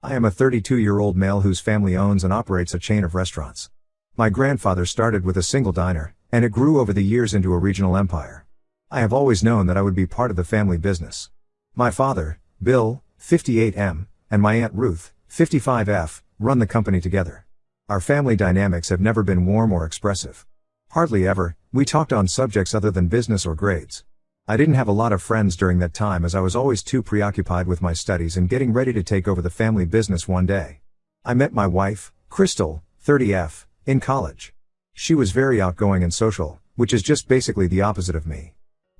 I am a 32-year-old male whose family owns and operates a chain of restaurants. My grandfather started with a single diner, and it grew over the years into a regional empire. I have always known that I would be part of the family business. My father, Bill, 58M, and my Aunt Ruth, 55F, run the company together. Our family dynamics have never been warm or expressive. Hardly ever, we talked on subjects other than business or grades. I didn't have a lot of friends during that time as I was always too preoccupied with my studies and getting ready to take over the family business one day. I met my wife, Crystal, 30F, in college. She was very outgoing and social, which is just basically the opposite of me.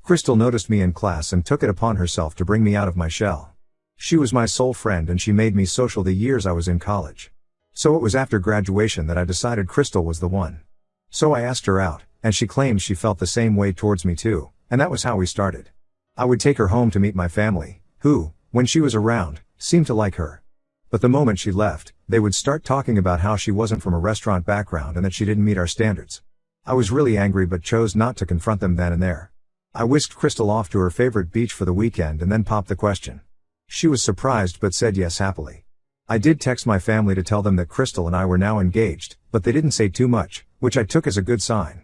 Crystal noticed me in class and took it upon herself to bring me out of my shell. She was my sole friend and she made me social the years I was in college. So it was after graduation that I decided Crystal was the one. So I asked her out, and she claimed she felt the same way towards me too. And that was how we started. I would take her home to meet my family, who, when she was around, seemed to like her. But the moment she left, they would start talking about how she wasn't from a restaurant background and that she didn't meet our standards. I was really angry but chose not to confront them then and there. I whisked Crystal off to her favorite beach for the weekend and then popped the question. She was surprised but said yes happily. I did text my family to tell them that Crystal and I were now engaged, but they didn't say too much, which I took as a good sign.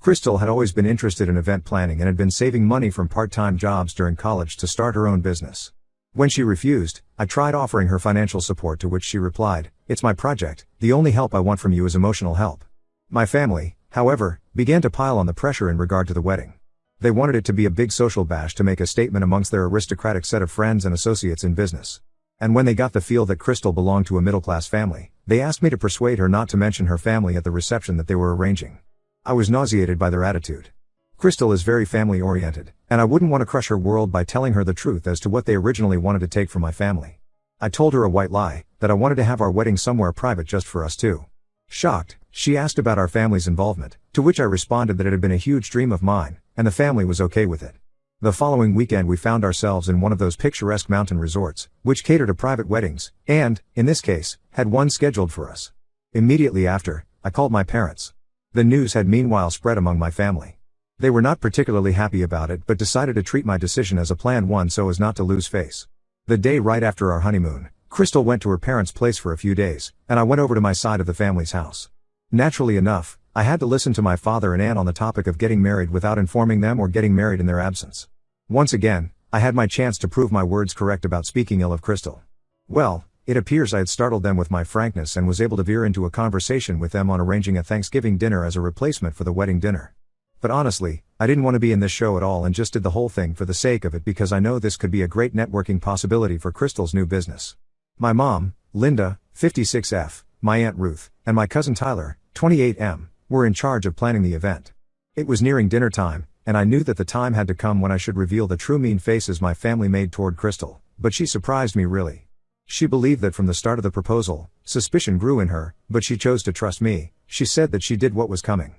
Crystal had always been interested in event planning and had been saving money from part-time jobs during college to start her own business. When she refused, I tried offering her financial support, to which she replied, "It's my project, the only help I want from you is emotional help." My family, however, began to pile on the pressure in regard to the wedding. They wanted it to be a big social bash to make a statement amongst their aristocratic set of friends and associates in business. And when they got the feel that Crystal belonged to a middle-class family, they asked me to persuade her not to mention her family at the reception that they were arranging. I was nauseated by their attitude. Crystal is very family-oriented, and I wouldn't want to crush her world by telling her the truth as to what they originally wanted to take from my family. I told her a white lie, that I wanted to have our wedding somewhere private just for us two. Shocked, she asked about our family's involvement, to which I responded that it had been a huge dream of mine, and the family was okay with it. The following weekend we found ourselves in one of those picturesque mountain resorts, which cater to private weddings, and, in this case, had one scheduled for us. Immediately after, I called my parents. The news had meanwhile spread among my family. They were not particularly happy about it but decided to treat my decision as a planned one so as not to lose face. The day right after our honeymoon, Crystal went to her parents' place for a few days, and I went over to my side of the family's house. Naturally enough, I had to listen to my father and aunt on the topic of getting married without informing them or getting married in their absence. Once again, I had my chance to prove my words correct about speaking ill of Crystal. Well, it appears I had startled them with my frankness and was able to veer into a conversation with them on arranging a Thanksgiving dinner as a replacement for the wedding dinner. But honestly, I didn't want to be in this show at all and just did the whole thing for the sake of it because I know this could be a great networking possibility for Crystal's new business. My mom, Linda, 56F, my Aunt Ruth, and my cousin Tyler, 28M, were in charge of planning the event. It was nearing dinner time, and I knew that the time had to come when I should reveal the true mean faces my family made toward Crystal, but she surprised me really. She believed that from the start of the proposal, suspicion grew in her, but she chose to trust me. She said that she did what was coming.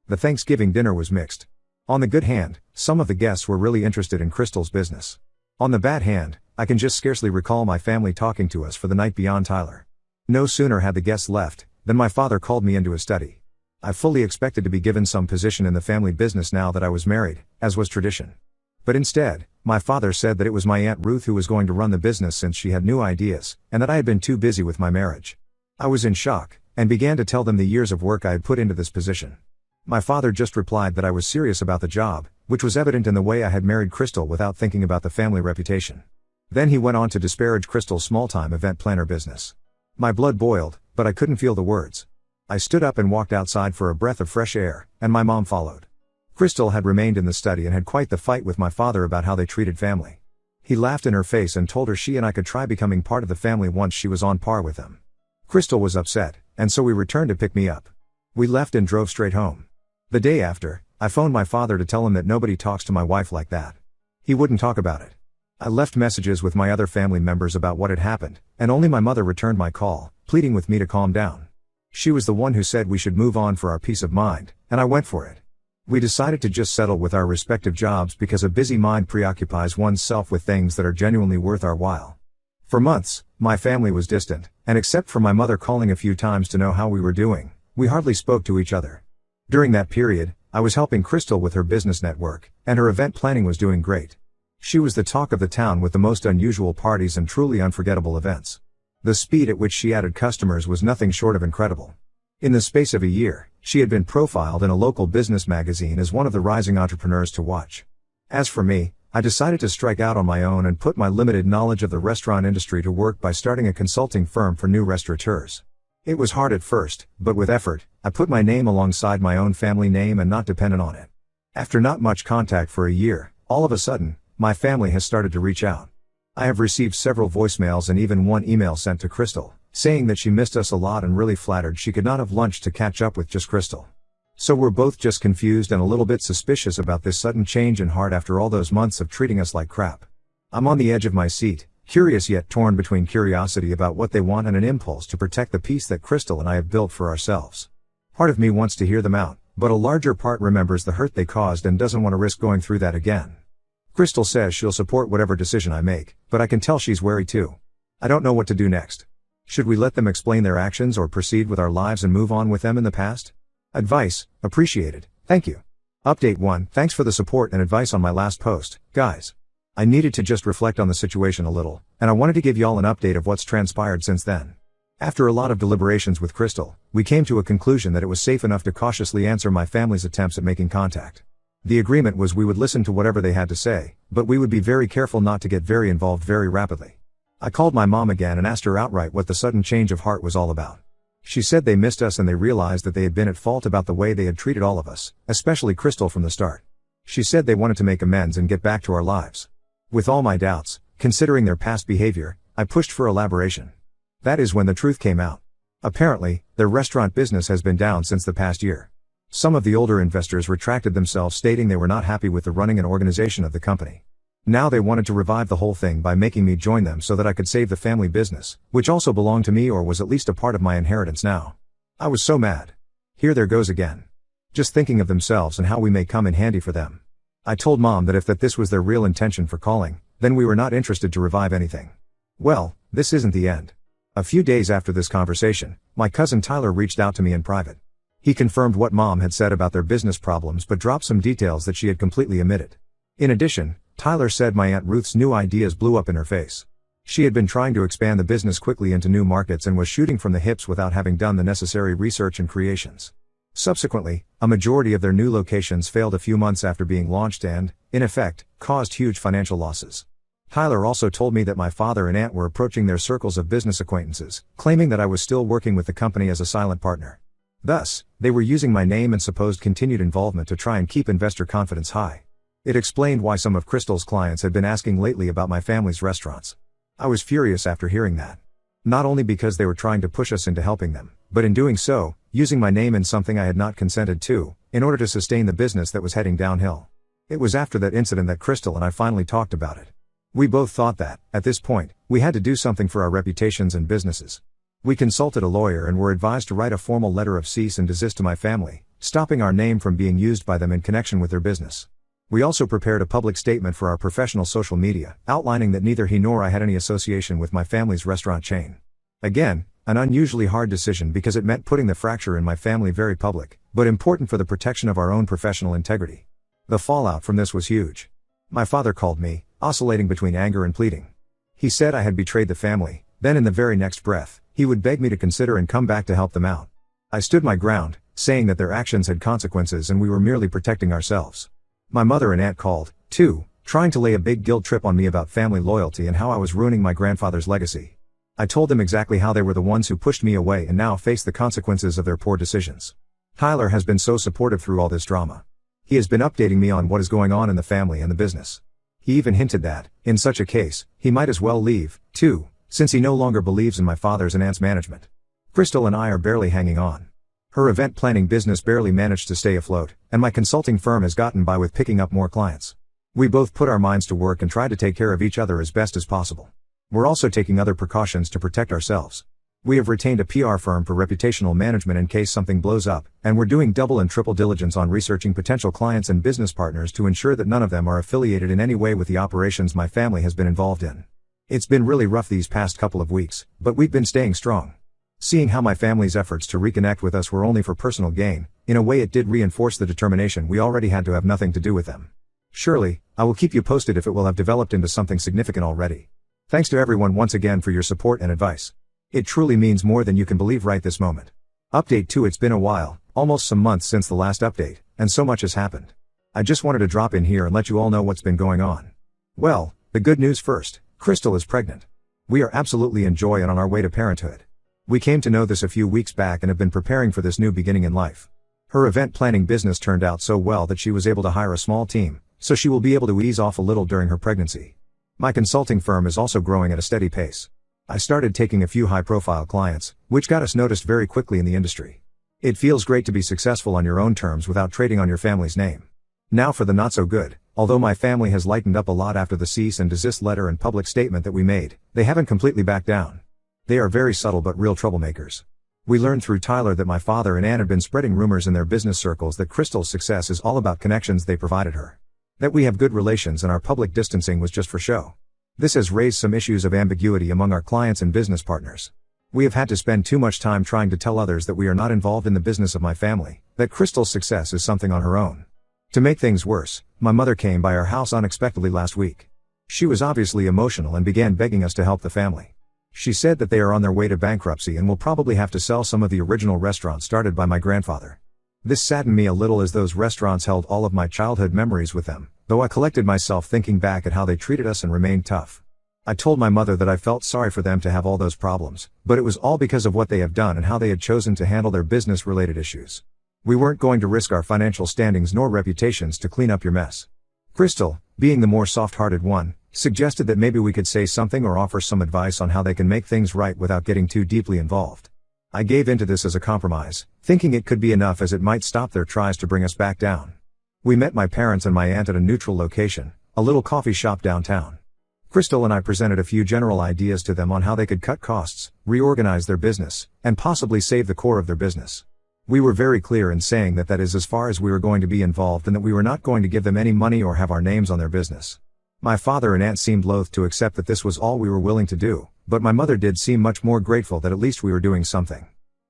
The Thanksgiving dinner was mixed. On the good hand, some of the guests were really interested in Crystal's business. On the bad hand, I can just scarcely recall my family talking to us for the night beyond Tyler. No sooner had the guests left, than my father called me into his study. I fully expected to be given some position in the family business now that I was married, as was tradition. But instead, my father said that it was my Aunt Ruth who was going to run the business since she had new ideas, and that I had been too busy with my marriage. I was in shock, and began to tell them the years of work I had put into this position. My father just replied that I was serious about the job, which was evident in the way I had married Crystal without thinking about the family reputation. Then he went on to disparage Crystal's small-time event planner business. My blood boiled, but I couldn't feel the words. I stood up and walked outside for a breath of fresh air, and my mom followed. Crystal had remained in the study and had quite the fight with my father about how they treated family. He laughed in her face and told her she and I could try becoming part of the family once she was on par with them. Crystal was upset, and so we returned to pick me up. We left and drove straight home. The day after, I phoned my father to tell him that nobody talks to my wife like that. He wouldn't talk about it. I left messages with my other family members about what had happened, and only my mother returned my call, pleading with me to calm down. She was the one who said we should move on for our peace of mind, and I went for it. We decided to just settle with our respective jobs because a busy mind preoccupies oneself with things that are genuinely worth our while. For months, my family was distant, and except for my mother calling a few times to know how we were doing, we hardly spoke to each other. During that period, I was helping Crystal with her business network, and her event planning was doing great. She was the talk of the town with the most unusual parties and truly unforgettable events. The speed at which she added customers was nothing short of incredible. In the space of a year, she had been profiled in a local business magazine as one of the rising entrepreneurs to watch. As for me, I decided to strike out on my own and put my limited knowledge of the restaurant industry to work by starting a consulting firm for new restaurateurs. It was hard at first, but with effort, I put my name alongside my own family name and not dependent on it. After not much contact for a year, all of a sudden, my family has started to reach out. I have received several voicemails and even one email sent to Crystal, saying that she missed us a lot and really flattered she could not have lunch to catch up with just Crystal. So we're both just confused and a little bit suspicious about this sudden change in heart after all those months of treating us like crap. I'm on the edge of my seat, curious yet torn between curiosity about what they want and an impulse to protect the peace that Crystal and I have built for ourselves. Part of me wants to hear them out, but a larger part remembers the hurt they caused and doesn't want to risk going through that again. Crystal says she'll support whatever decision I make, but I can tell she's wary too. I don't know what to do next. Should we let them explain their actions or proceed with our lives and move on with them in the past? Advice, appreciated, thank you. Update 1, thanks for the support and advice on my last post, guys. I needed to just reflect on the situation a little, and I wanted to give y'all an update of what's transpired since then. After a lot of deliberations with Crystal, we came to a conclusion that it was safe enough to cautiously answer my family's attempts at making contact. The agreement was we would listen to whatever they had to say, but we would be very careful not to get very involved very rapidly. I called my mom again and asked her outright what the sudden change of heart was all about. She said they missed us and they realized that they had been at fault about the way they had treated all of us, especially Crystal from the start. She said they wanted to make amends and get back to our lives. With all my doubts, considering their past behavior, I pushed for elaboration. That is when the truth came out. Apparently, their restaurant business has been down since the past year. Some of the older investors retracted themselves stating they were not happy with the running and organization of the company. Now they wanted to revive the whole thing by making me join them so that I could save the family business, which also belonged to me or was at least a part of my inheritance now. I was so mad. Here there goes again. Just thinking of themselves and how we may come in handy for them. I told Mom that if this was their real intention for calling, then we were not interested to revive anything. Well, this isn't the end. A few days after this conversation, my cousin Tyler reached out to me in private. He confirmed what Mom had said about their business problems but dropped some details that she had completely omitted. In addition, Tyler said my Aunt Ruth's new ideas blew up in her face. She had been trying to expand the business quickly into new markets and was shooting from the hips without having done the necessary research and creations. Subsequently, a majority of their new locations failed a few months after being launched and, in effect, caused huge financial losses. Tyler also told me that my father and aunt were approaching their circles of business acquaintances, claiming that I was still working with the company as a silent partner. Thus, they were using my name and supposed continued involvement to try and keep investor confidence high. It explained why some of Crystal's clients had been asking lately about my family's restaurants. I was furious after hearing that. Not only because they were trying to push us into helping them, but in doing so, using my name in something I had not consented to, in order to sustain the business that was heading downhill. It was after that incident that Crystal and I finally talked about it. We both thought that, at this point, we had to do something for our reputations and businesses. We consulted a lawyer and were advised to write a formal letter of cease and desist to my family, stopping our name from being used by them in connection with their business. We also prepared a public statement for our professional social media, outlining that neither he nor I had any association with my family's restaurant chain. Again, an unusually hard decision because it meant putting the fracture in my family very public, but important for the protection of our own professional integrity. The fallout from this was huge. My father called me, oscillating between anger and pleading. He said I had betrayed the family, then in the very next breath, he would beg me to consider and come back to help them out. I stood my ground, saying that their actions had consequences and we were merely protecting ourselves. My mother and aunt called, too, trying to lay a big guilt trip on me about family loyalty and how I was ruining my grandfather's legacy. I told them exactly how they were the ones who pushed me away and now face the consequences of their poor decisions. Tyler has been so supportive through all this drama. He has been updating me on what is going on in the family and the business. He even hinted that, in such a case, he might as well leave, too, since he no longer believes in my father's and aunt's management. Crystal and I are barely hanging on. Her event planning business barely managed to stay afloat, and my consulting firm has gotten by with picking up more clients. We both put our minds to work and tried to take care of each other as best as possible. We're also taking other precautions to protect ourselves. We have retained a PR firm for reputational management in case something blows up, and we're doing double and triple diligence on researching potential clients and business partners to ensure that none of them are affiliated in any way with the operations my family has been involved in. It's been really rough these past couple of weeks, but we've been staying strong. Seeing how my family's efforts to reconnect with us were only for personal gain, in a way it did reinforce the determination we already had to have nothing to do with them. Surely, I will keep you posted if it will have developed into something significant already. Thanks to everyone once again for your support and advice. It truly means more than you can believe right this moment. Update 2. It's been a while, almost some months since the last update, and so much has happened. I just wanted to drop in here and let you all know what's been going on. Well, the good news first, Crystal is pregnant. We are absolutely in joy and on our way to parenthood. We came to know this a few weeks back and have been preparing for this new beginning in life. Her event planning business turned out so well that she was able to hire a small team, so she will be able to ease off a little during her pregnancy. My consulting firm is also growing at a steady pace. I started taking a few high-profile clients, which got us noticed very quickly in the industry. It feels great to be successful on your own terms without trading on your family's name. Now for the not so good. Although my family has lightened up a lot after the cease and desist letter and public statement that we made, they haven't completely backed down. They are very subtle but real troublemakers. We learned through Tyler that my father and Aunt had been spreading rumors in their business circles that Crystal's success is all about connections they provided her. That we have good relations and our public distancing was just for show. This has raised some issues of ambiguity among our clients and business partners. We have had to spend too much time trying to tell others that we are not involved in the business of my family, that Crystal's success is something on her own. To make things worse, my mother came by our house unexpectedly last week. She was obviously emotional and began begging us to help the family. She said that they are on their way to bankruptcy and will probably have to sell some of the original restaurants started by my grandfather. This saddened me a little as those restaurants held all of my childhood memories with them, though I collected myself thinking back at how they treated us and remained tough. I told my mother that I felt sorry for them to have all those problems, but it was all because of what they have done and how they had chosen to handle their business-related issues. We weren't going to risk our financial standings nor reputations to clean up your mess. Crystal, being the more soft-hearted one, suggested that maybe we could say something or offer some advice on how they can make things right without getting too deeply involved. I gave into this as a compromise, thinking it could be enough as it might stop their tries to bring us back down. We met my parents and my aunt at a neutral location, a little coffee shop downtown. Crystal and I presented a few general ideas to them on how they could cut costs, reorganize their business, and possibly save the core of their business. We were very clear in saying that is as far as we were going to be involved and that we were not going to give them any money or have our names on their business. My father and aunt seemed loath to accept that this was all we were willing to do, but my mother did seem much more grateful that at least we were doing something.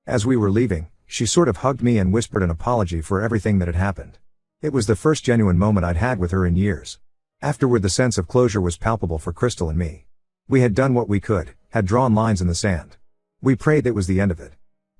As we were leaving, she sort of hugged me and whispered an apology for everything that had happened. It was the first genuine moment I'd had with her in years. Afterward, the sense of closure was palpable for Crystal and me. We had done what we could, had drawn lines in the sand. We prayed that was the end of it.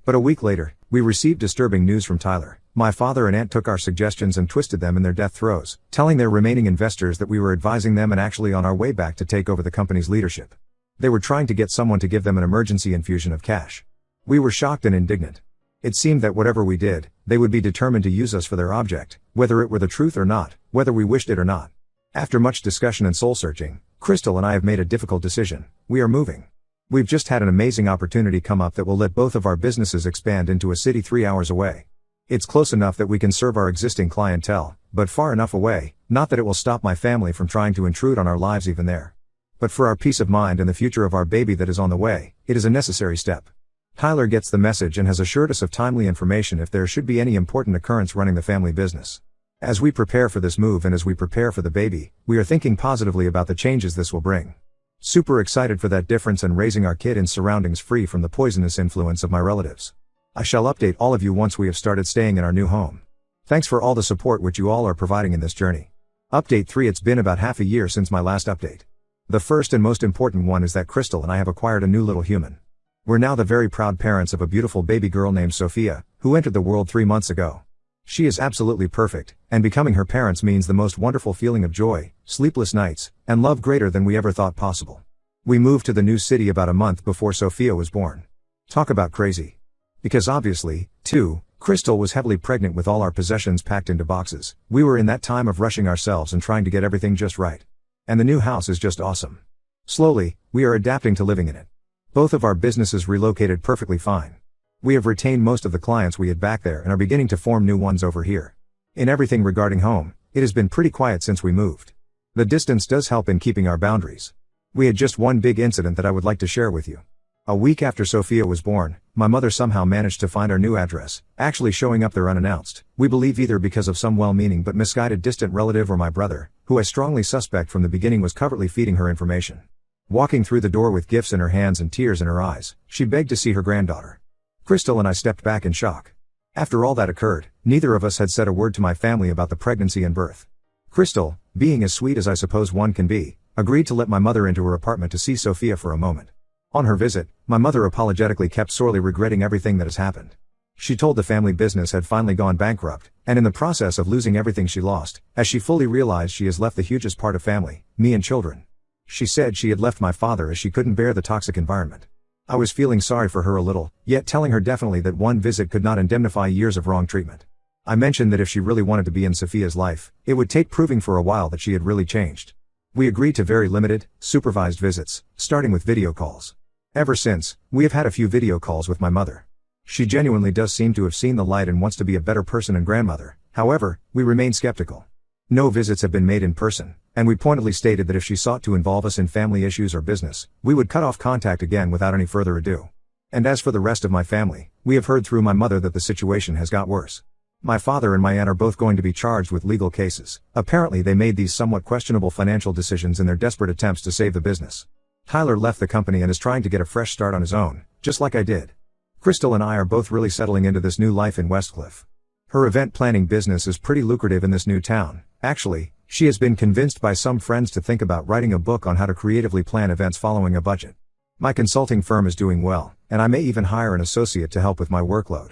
But a week later, we received disturbing news from Tyler. My father and aunt took our suggestions and twisted them in their death throes, telling their remaining investors that we were advising them and actually on our way back to take over the company's leadership. They were trying to get someone to give them an emergency infusion of cash. We were shocked and indignant. It seemed that whatever we did, they would be determined to use us for their object, whether it were the truth or not, whether we wished it or not. After much discussion and soul-searching, Crystal and I have made a difficult decision. We are moving. We've just had an amazing opportunity come up that will let both of our businesses expand into a city 3 hours away. It's close enough that we can serve our existing clientele, but far enough away, not that it will stop my family from trying to intrude on our lives even there. But for our peace of mind and the future of our baby that is on the way, it is a necessary step. Tyler gets the message and has assured us of timely information if there should be any important occurrence running the family business. As we prepare for this move and as we prepare for the baby, we are thinking positively about the changes this will bring. Super excited for that difference and raising our kid in surroundings free from the poisonous influence of my relatives. I shall update all of you once we have started staying in our new home. Thanks for all the support which you all are providing in this journey. Update 3. It's been about half a year since my last update. The first and most important one is that Crystal and I have acquired a new little human. We're now the very proud parents of a beautiful baby girl named Sophia, who entered the world 3 months ago. She is absolutely perfect, and becoming her parents means the most wonderful feeling of joy, sleepless nights, and love greater than we ever thought possible. We moved to the new city about a month before Sophia was born. Talk about crazy. Because obviously, too, Crystal was heavily pregnant with all our possessions packed into boxes. We were in that time of rushing ourselves and trying to get everything just right. And the new house is just awesome. Slowly, we are adapting to living in it. Both of our businesses relocated perfectly fine. We have retained most of the clients we had back there and are beginning to form new ones over here. In everything regarding home, it has been pretty quiet since we moved. The distance does help in keeping our boundaries. We had just one big incident that I would like to share with you. A week after Sophia was born, my mother somehow managed to find our new address, actually showing up there unannounced. We believe either because of some well-meaning but misguided distant relative or my brother, who I strongly suspect from the beginning was covertly feeding her information. Walking through the door with gifts in her hands and tears in her eyes, she begged to see her granddaughter. Crystal and I stepped back in shock. After all that occurred, neither of us had said a word to my family about the pregnancy and birth. Crystal, being as sweet as I suppose one can be, agreed to let my mother into her apartment to see Sophia for a moment. On her visit, my mother apologetically kept sorely regretting everything that has happened. She told the family business had finally gone bankrupt, and in the process of losing everything she lost, as she fully realized she has left the hugest part of family, me and children. She said she had left my father as she couldn't bear the toxic environment. I was feeling sorry for her a little, yet telling her definitely that one visit could not indemnify years of wrong treatment. I mentioned that if she really wanted to be in Sophia's life, it would take proving for a while that she had really changed. We agreed to very limited, supervised visits, starting with video calls. Ever since, we have had a few video calls with my mother. She genuinely does seem to have seen the light and wants to be a better person and grandmother. However, we remain skeptical. No visits have been made in person, and we pointedly stated that if she sought to involve us in family issues or business, we would cut off contact again without any further ado. And as for the rest of my family, we have heard through my mother that the situation has got worse. My father and my aunt are both going to be charged with legal cases. Apparently they made these somewhat questionable financial decisions in their desperate attempts to save the business. Tyler left the company and is trying to get a fresh start on his own, just like I did. Crystal and I are both really settling into this new life in Westcliff. Her event planning business is pretty lucrative in this new town. Actually, she has been convinced by some friends to think about writing a book on how to creatively plan events following a budget. My consulting firm is doing well, and I may even hire an associate to help with my workload.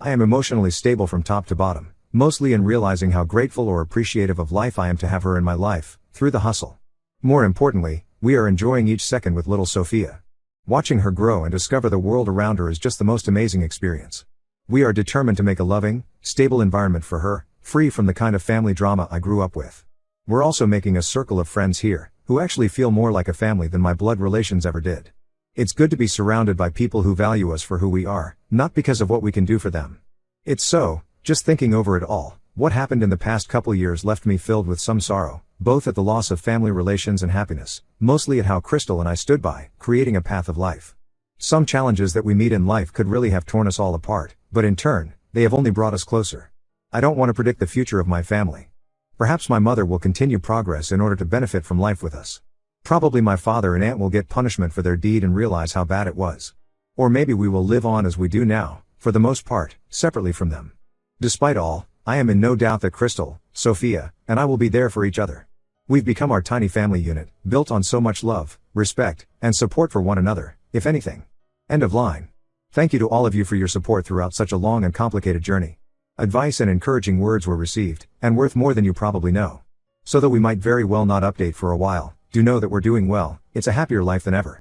I am emotionally stable from top to bottom, mostly in realizing how grateful or appreciative of life I am to have her in my life, through the hustle. More importantly, we are enjoying each second with little Sophia. Watching her grow and discover the world around her is just the most amazing experience. We are determined to make a loving, stable environment for her, free from the kind of family drama I grew up with. We're also making a circle of friends here, who actually feel more like a family than my blood relations ever did. It's good to be surrounded by people who value us for who we are, not because of what we can do for them. It's so, just thinking over it all, what happened in the past couple years left me filled with some sorrow, both at the loss of family relations and happiness, mostly at how Crystal and I stood by, creating a path of life. Some challenges that we meet in life could really have torn us all apart, but in turn, they have only brought us closer. I don't want to predict the future of my family. Perhaps my mother will continue progress in order to benefit from life with us. Probably my father and aunt will get punishment for their deed and realize how bad it was. Or maybe we will live on as we do now, for the most part, separately from them. Despite all, I am in no doubt that Crystal, Sophia, and I will be there for each other. We've become our tiny family unit, built on so much love, respect, and support for one another, if anything. End of line. Thank you to all of you for your support throughout such a long and complicated journey. Advice and encouraging words were received, and worth more than you probably know. So though we might very well not update for a while, do know that we're doing well. It's a happier life than ever.